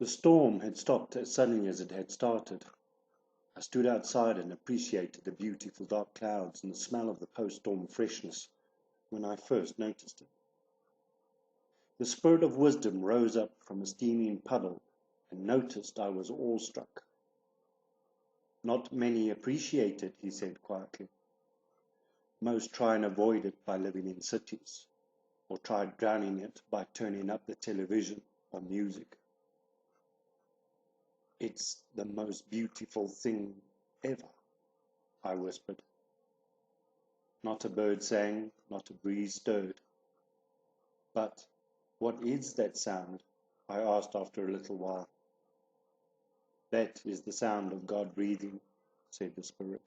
The storm had stopped as suddenly as it had started. I stood outside and appreciated the beautiful dark clouds and the smell of the post-storm freshness when I first noticed it. The spirit of wisdom rose up from a steaming puddle and noticed I was awestruck. "Not many appreciate it," he said quietly. "Most try and avoid it by living in cities, or try drowning it by turning up the television or music. It's the most beautiful thing ever," I whispered. Not a bird sang, not a breeze stirred. "But what is that sound?" I asked after a little while. "That is the sound of God breathing," said the Spirit.